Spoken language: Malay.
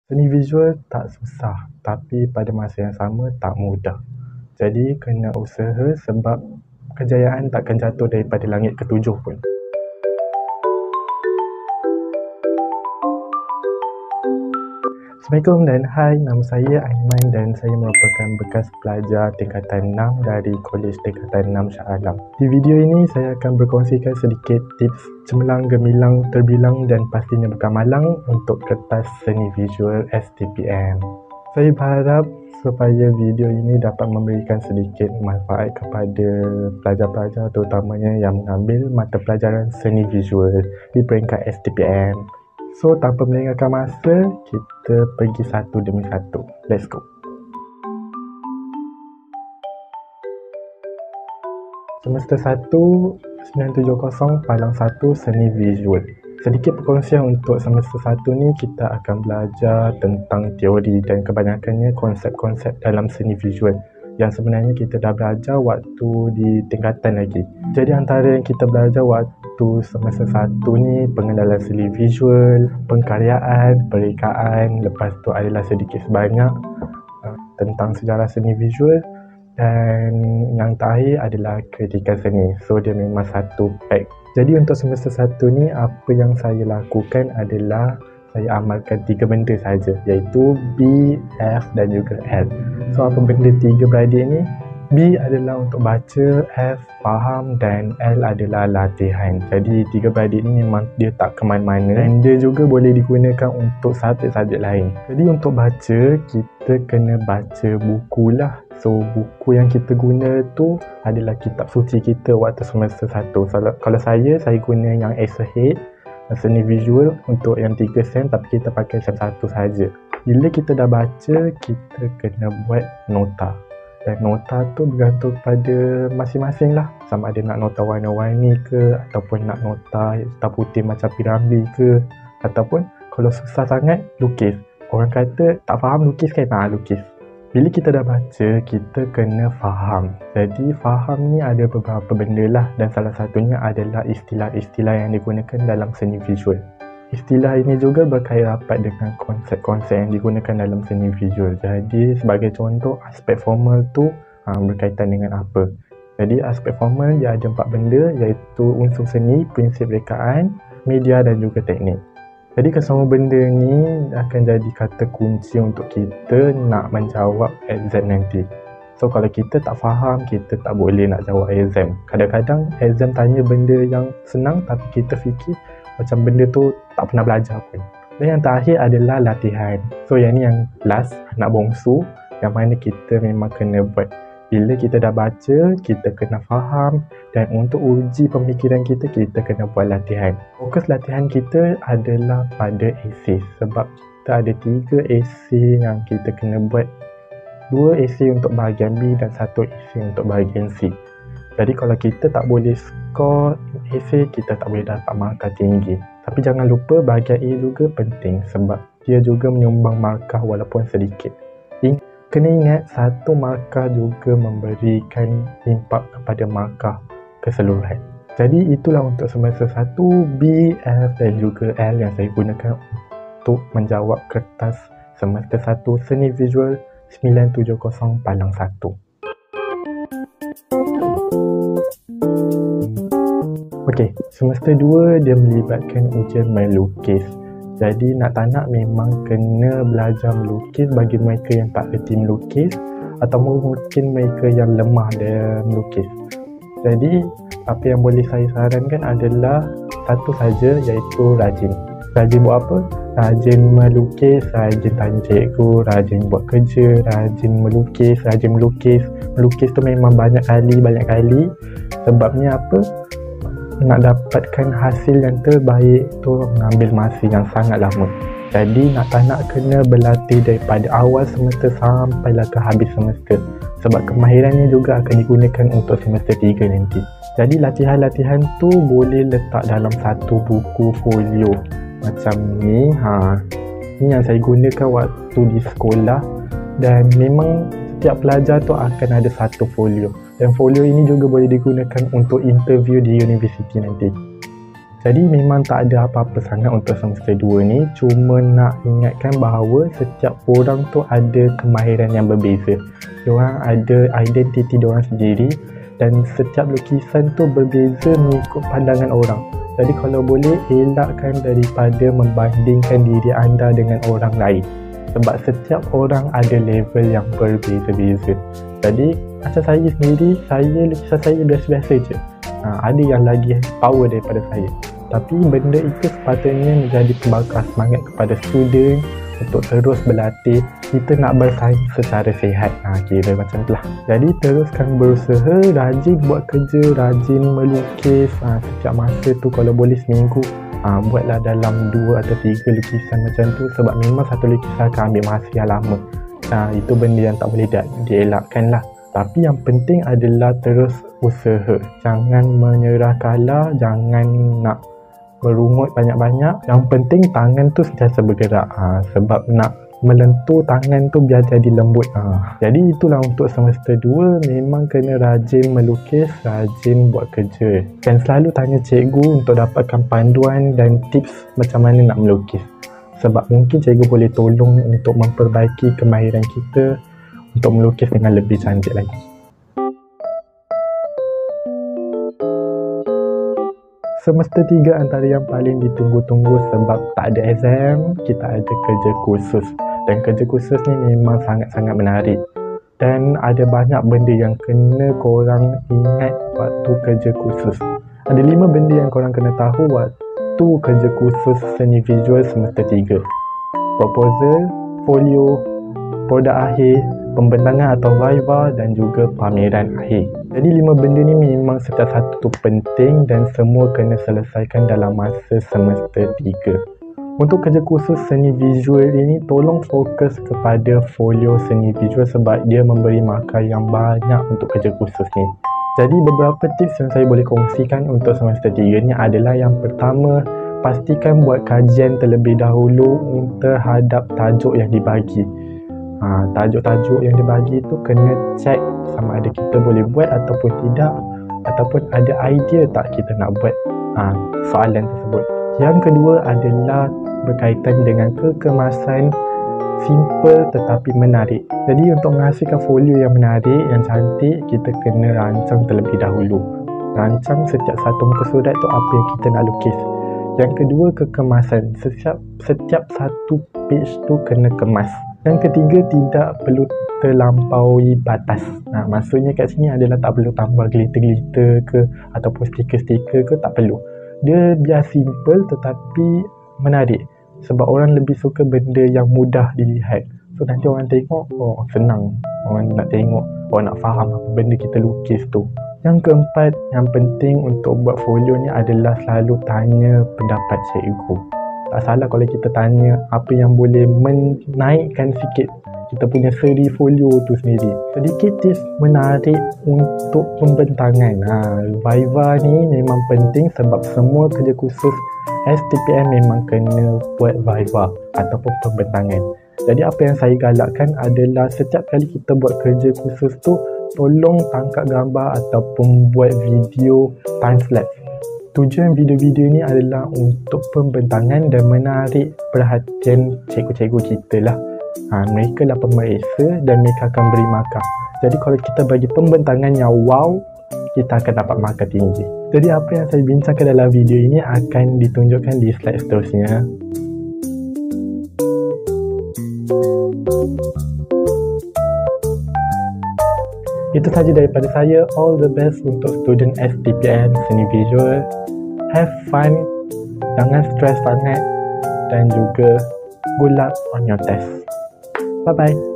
Seni visual tak susah, tapi pada masa yang sama tak mudah. Jadi kena usaha sebab kejayaan takkan jatuh daripada langit ketujuh pun. Assalamualaikum dan hai, nama saya Aiman dan saya merupakan bekas pelajar tingkatan 6 dari Kolej Tingkatan 6 Shah Alam. Di video ini saya akan berkongsikan sedikit tips cemerlang, gemilang, terbilang dan pastinya berkamalang untuk kertas seni visual STPM. Saya berharap supaya video ini dapat memberikan sedikit manfaat kepada pelajar-pelajar terutamanya yang mengambil mata pelajaran seni visual di peringkat STPM. So, tanpa melengahkan masa, kita pergi satu demi satu. Let's go. Semester 1, 970 Palang 1 Seni Visual. Sedikit perkongsian untuk semester 1 ni, kita akan belajar tentang teori dan kebanyakannya konsep-konsep dalam seni visual yang sebenarnya kita dah belajar waktu di tingkatan lagi. Jadi antara yang kita belajar waktu semester 1 ni, pengenalan seni visual, pengkaryaan, perekaan, lepas tu adalah sedikit sebanyak tentang sejarah seni visual, dan yang terakhir adalah kritikan seni. So dia memang satu pack. Jadi untuk semester 1 ni, apa yang saya lakukan adalah saya amalkan 3 benda saja, iaitu B, F dan juga L. So apa benda 3 beradik ni? B adalah untuk baca, F faham dan L adalah latihan. Jadi 3 beradik ni memang dia tak ke mana-mana dan dia juga boleh digunakan untuk subjek-subjek lain. Jadi untuk baca, kita kena baca buku lah. So buku yang kita guna tu adalah kitab suci kita waktu semester 1. Kalau saya guna yang Acerhead seni visual untuk yang 3 sem, tapi kita pakai sem 1 saja. Bila kita dah baca, kita kena buat nota. Dan nota tu bergantung pada masing-masing lah. Sama ada nak nota warna-warni ke, ataupun nak nota hitam putih macam piramli ke, ataupun kalau susah sangat, lukis. Orang kata tak faham lukis kan? Lukis. Bila kita dah baca, kita kena faham. Jadi faham ni ada beberapa benda lah, dan salah satunya adalah istilah-istilah yang digunakan dalam seni visual. Istilah ini juga berkait rapat dengan konsep-konsep yang digunakan dalam seni visual. Jadi sebagai contoh, aspek formal tu berkaitan dengan apa? Jadi aspek formal dia ada 4 benda, iaitu unsur seni, prinsip rekaan, media dan juga teknik. Jadi kesemua benda ni akan jadi kata kunci untuk kita nak menjawab exam nanti. So kalau kita tak faham, kita tak boleh nak jawab exam. Kadang-kadang exam tanya benda yang senang tapi kita fikir macam benda tu tak pernah belajar pun. Dan yang terakhir adalah latihan. So yang ni yang last, anak bongsu, yang mana kita memang kena buat. Bila kita dah baca, kita kena faham, dan untuk uji pemikiran kita, kita kena buat latihan. Fokus latihan kita adalah pada esei, sebab kita ada 3 esei yang kita kena buat. 2 esei untuk bahagian B dan 1 esei untuk bahagian C. Jadi kalau kita tak boleh skor esei, kita tak boleh dapat markah tinggi. Tapi jangan lupa bahagian A juga penting, sebab dia juga menyumbang markah walaupun sedikit. Kena ingat, 1 markah juga memberikan impak kepada markah keseluruhan. Jadi itulah untuk semester 1, B, F dan juga L yang saya gunakan untuk menjawab kertas semester 1 Seni Visual 970 Palang 1. Okey, semester 2 dia melibatkan ujian melukis. Jadi nak tak nak memang kena belajar melukis bagi mereka yang tak reti melukis atau mungkin mereka yang lemah dalam melukis. Jadi apa yang boleh saya sarankan adalah satu saja, iaitu rajin. Rajin buat apa? Rajin melukis, rajin tanya cikgu, rajin buat kerja, rajin melukis, rajin melukis. Melukis tu memang banyak kali. Sebabnya apa? Nak dapatkan hasil yang terbaik tu mengambil masa yang sangat lama. Jadi nak tak nak kena berlatih daripada awal semester sampailah ke habis semester, sebab kemahiran ni juga akan digunakan untuk semester 3 nanti. Jadi latihan-latihan tu boleh letak dalam satu buku folio macam ni. Ni yang saya gunakan waktu di sekolah, dan memang setiap pelajar tu akan ada satu folio, dan folio ini juga boleh digunakan untuk interview di universiti nanti. Jadi memang tak ada apa-apa sangat untuk semester 2 ni, cuma nak ingatkan bahawa setiap orang tu ada kemahiran yang berbeza. Diorang ada identiti diorang sendiri dan setiap lukisan tu berbeza mengikut pandangan orang. Jadi kalau boleh, elakkan daripada membandingkan diri anda dengan orang lain. Sebab setiap orang ada level yang berbeza-beza. Jadi macam saya sendiri, lukisan saya biasa-biasa je. Ada yang lagi power daripada saya. Tapi benda itu sepatutnya menjadi pembakar semangat kepada student untuk terus berlatih. Kita nak bersaing secara sihat, kira macam tu lah. Jadi teruskan berusaha, rajin buat kerja, rajin melukis. Setiap masa tu kalau boleh seminggu, buatlah dalam 2 atau 3 lukisan macam tu. Sebab memang satu lukisan akan ambil masa yang lama. Itu benda yang tak boleh dielakkan lah. Tapi yang penting adalah terus usaha. Jangan menyerah kalah, jangan nak berungut banyak-banyak. Yang penting tangan tu sentiasa bergerak. Sebab nak melentur tangan tu biar jadi lembut. Jadi itulah untuk semester 2, memang kena rajin melukis, rajin buat kerja. Dan selalu tanya cikgu untuk dapatkan panduan dan tips macam mana nak melukis. Sebab mungkin cikgu boleh tolong untuk memperbaiki kemahiran kita untuk melukis dengan lebih cantik lagi. Semester 3 antara yang paling ditunggu-tunggu sebab tak ada exam, kita ada kerja kursus. Dan kerja kursus ni memang sangat-sangat menarik. Dan ada banyak benda yang kena korang ingat waktu kerja kursus. Ada 5 benda yang korang kena tahu waktu kerja kursus seni visual semester 3. Proposal, folio, produk akhir, pembentangan atau viva dan juga pameran akhir. Jadi 5 benda ni memang setiap satu tu penting dan semua kena selesaikan dalam masa semester 3. Untuk kerja kursus seni visual ini, tolong fokus kepada folio seni visual sebab dia memberi markah yang banyak untuk kerja kursus ni. Jadi beberapa tips yang saya boleh kongsikan untuk semester 3 ni adalah yang pertama, pastikan buat kajian terlebih dahulu terhadap tajuk yang dibagi. Tajuk-tajuk yang dibagi tu kena check sama ada kita boleh buat ataupun tidak, ataupun ada idea tak kita nak buat soalan tersebut. Yang kedua adalah berkaitan dengan kekemasan simple tetapi menarik. Jadi untuk menghasilkan folio yang menarik, yang cantik, kita kena rancang terlebih dahulu. Rancang setiap satu muka surat tu apa yang kita nak lukis. Yang kedua, kekemasan. Setiap satu page tu kena kemas. Yang ketiga, tidak perlu terlampaui batas. Maksudnya kat sini adalah tak perlu tambah glitter-glitter ke ataupun stiker-stiker ke, tak perlu. Dia biar simple tetapi menarik. Sebab orang lebih suka benda yang mudah dilihat. So nanti orang tengok, senang. Orang nak tengok, orang nak faham apa benda kita lukis tu. Yang keempat, yang penting untuk buat folio ni adalah selalu tanya pendapat cikgu. Tak salah kalau kita tanya apa yang boleh menaikkan sikit kita punya seri folio tu sendiri. Sedikit tips menarik untuk pembentangan. Viva ni memang penting sebab semua kerja kursus STPM memang kena buat Viva ataupun pembentangan. Jadi apa yang saya galakkan adalah setiap kali kita buat kerja kursus tu, tolong tangkap gambar ataupun buat video time lapse. Tujuan video-video ni adalah untuk pembentangan dan menarik perhatian cikgu-cikgu kita lah. Mereka lah pemeriksa dan mereka akan beri markah. Jadi kalau kita bagi pembentangan yang wow, kita akan dapat markah tinggi. Jadi apa yang saya bincangkan dalam video ini akan ditunjukkan di slide seterusnya. Itu saja daripada saya. All the best untuk student STPM Seni Visual. Have fun, jangan stres sangat, dan juga good luck on your test. Bye bye.